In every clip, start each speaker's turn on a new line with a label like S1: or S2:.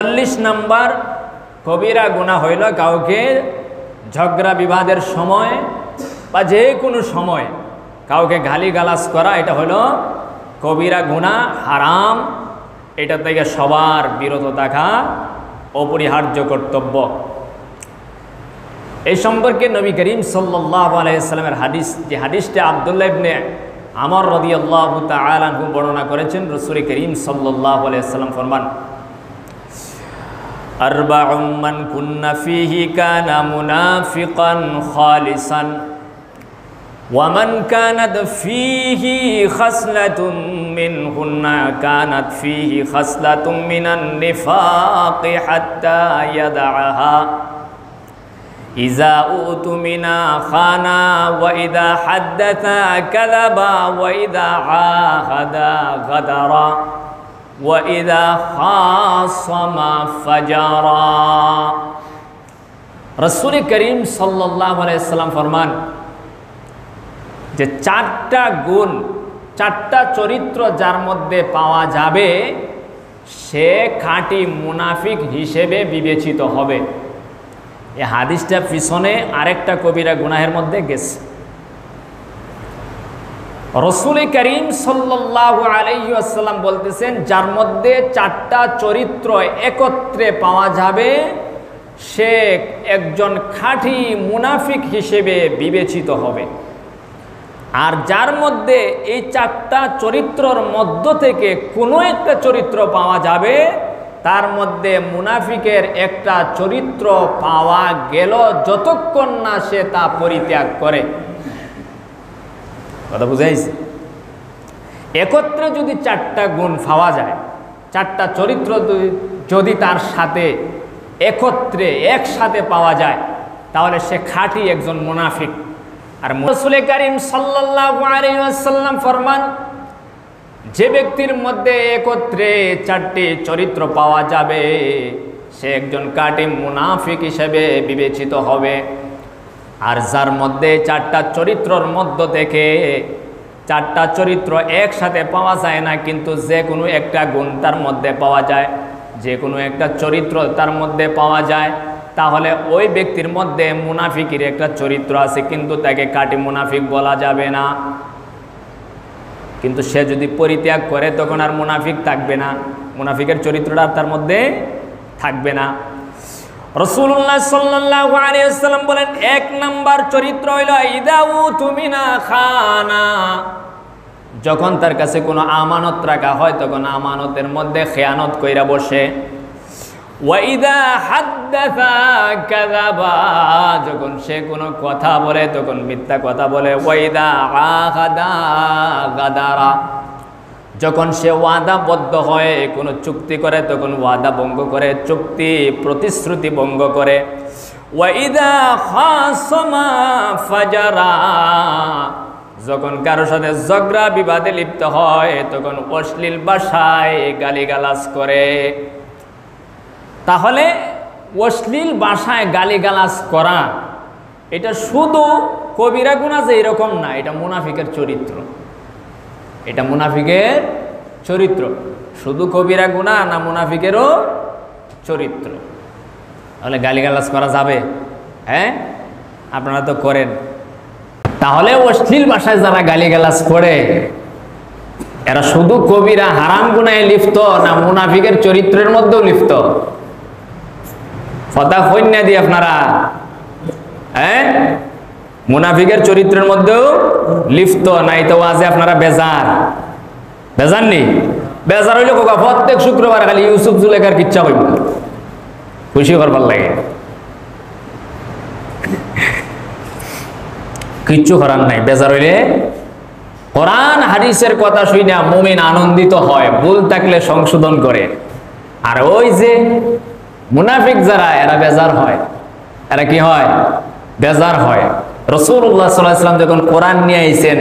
S1: 40 নম্বর কবিরা গুনাহ হইল কাউকে ঝগড়া বিবাদের সময় বা যে কোনো সময় কাউকে গালিগালাজ করা, এটা হলো কবিরা গুনাহ, হারাম। এটা থেকে সবার বিরত থাকা অপরিহার্য কর্তব্য। এই সম্পর্কে নবী করিম সাল্লাল্লাহু আলাইহি ওয়াসাল্লামের হাদিস, যে হাদিসটা আব্দুল্লাহ ইবনে আমর রাদিয়াল্লাহু তাআলা আনহু বর্ণনা করেছেন, রাসূল করিম সাল্লাল্লাহু আলাইহি ওয়াসাল্লাম ফরমান, আরবাউম মান কুন্না ফীহি কানা মুনাফিকান খালিসান ওয়া মান কানাত ফীহি খাসলাতুম মিনহুন্না কানাত ফীহি খাসলাতুম মিনান নিফাকি হাত্তা ইয়াদআহা ইযা উতুমিনা খানা ওয়া ইযা হাদ্দাথা কাযাবা ওয়া ইযা আহাদা গাদারা ওয়া ইযা খাসামা ফাজারা। রাসূল করিম সাল্লাল্লাহু আলাইহি ওয়াসাল্লাম ফরমান যে চারটা গুণ, চারটা চরিত্র যার মধ্যে পাওয়া যাবে সে খাঁটি মুনাফিক হিসেবে বিবেচিত হবে। এই হাদিসটা পিছনে আরেকটা কবিরা গুনাহের মধ্যে গেছে। রাসূল করিম সাল্লাল্লাহু আলাইহি ওয়াসাল্লাম বলতেছেন, যার মধ্যে চারটা চরিত্র একত্রে পাওয়া যাবে সে একজন খাঁটি মুনাফিক হিসেবে বিবেচিত হবে। আর যার মধ্যে এই চারটা চরিত্রর মধ্য থেকে কোনো একটা চরিত্র পাওয়া যাবে, তার মধ্যে মুনাফিকের একটা চরিত্র পাওয়া গেল যতক্ষণ না সে তা পরিত্যাগ করে। কথা বুঝাইছে? একত্রে যদি চারটা গুণ পাওয়া যায়, চারটা চরিত্র যদি তার সাথে একত্রে একসাথে পাওয়া যায়, তাহলে সে খাঁটি একজন মুনাফিক। আর রাসূল করিম সাল্লাল্লাহু আলাইহি ওয়াসাল্লাম ফরমান, যে ব্যক্তির মধ্যে একত্রে চারটি চরিত্র পাওয়া যাবে সে একজন খাঁটি মুনাফিক হিসেবে বিবেচিত হবে। আর যার মধ্যে চারটা চরিত্রর মধ্য থেকে চারটা চরিত্র একসাথে পাওয়া যায় না, কিন্তু যে কোনো একটা গুণ তার মধ্যে পাওয়া যায়, যে কোনো একটা চরিত্র তার মধ্যে পাওয়া যায়, তাহলে ওই ব্যক্তির মধ্যে মুনাফিকের একটা চরিত্র আছে, কিন্তু তাকে খাঁটি মুনাফিক বলা যাবে না। কিন্তু সে যদি পরিত্যাগ করে তখন আর মুনাফিক থাকবে না, মুনাফিকের চরিত্রটা তার মধ্যে থাকবে না। রাসূলুল্লাহ সাল্লাল্লাহু আলাইহি ওয়াসাল্লাম বলেন, এক নাম্বার চরিত্র হইল ইযা উতুমিনা খানা, যখন তার কাছে কোনো আমানত রাখা হয় তখন আমানতের মধ্যে খেয়ানত কইরা বসে। ওয়া ইযা হাদ্দাথা কাযাবা, যখন সে কোনো কথা বলে তখন মিথ্যা কথা বলে। ওয়া ইযা আহাদা গাদারা, যখন সে ওয়াদাবদ্ধ হয় কোনো চুক্তি করে তখন ওয়াদা ভঙ্গ করে, চুক্তি প্রতিশ্রুতি ভঙ্গ করে। ওয়া ইযা খাসামা ফাজারা, যখন কারো সাথে ঝগড়া বিবাদে লিপ্ত হয় তখন অশ্লীল ভাষায় গালিগালাজ করে। তাহলে অশ্লীল ভাষায় গালিগালাজ করা এটা শুধু কবিরা গুনাহ যে এরকম না, এটা মুনাফিকের চরিত্র। এটা মুনাফিকের চরিত্র, শুধু কবিরা গুনাহ না, মুনাফিকেরও চরিত্র। তাহলে গালিগালাজ করা যাবে? হ্যাঁ, আপনারা তো করেন। তাহলে অশ্লীল ভাষায় যারা গালিগালাজ করে এরা শুধু কবিরা হারাম গুনাহে লিপ্ত না মুনাফিকের চরিত্রের মধ্যেও লিপ্ত? কথা কইনা দিয়ে আপনারা, হ্যাঁ, মুনাফিকের চরিত্রের মধ্যেও লিপ্ত নাই তো আজে আপনারা বেজার নি? বেজার হইলে কোকা প্রত্যেক শুক্রবার খালি ইউসুফ জুলেখার কিচ্ছা হইব, খুশি করবার লাগে। কিচ্ছু করার নাই। বেজার হইলে কোরআন হাদিসের কথা শুনে মুমিন আনন্দিত হয়, ভুল থাকলে সংশোধন করে। আর ওই যে মুনাফিক যারা, এরা বেজার হয়। এরা কি হয়? বেজার হয়। রাসূলুল্লাহ সাল্লাল্লাহু আলাইহি ওয়াসাল্লাম যখন কোরআন নিয়ে আইছেন,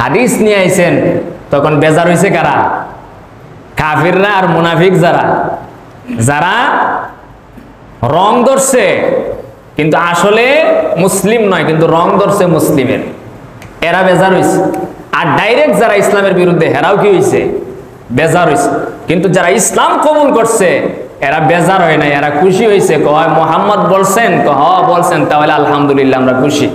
S1: হাদিস নিয়ে আইছেন, তখন বেজার হইছে কারা? কাফিররা আর মুনাফিক যারা রং ধরছে কিন্তু আসলে মুসলিম নয়, কিন্তু রং ধরছে মুসলিমের, এরা বেজার হইছে। আর ডাইরেক্ট যারা ইসলামের বিরুদ্ধে, হেরাও কি হইছে? বেজার হইছে। কিন্তু যারা ইসলাম কবুল করছে এরা বেজার হয় না, এরা খুশি হয়েছে। কয় মোহাম্মদ বলছেন? হ বলছেন, তাহলে আলহামদুলিল্লাহ আমরা খুশি।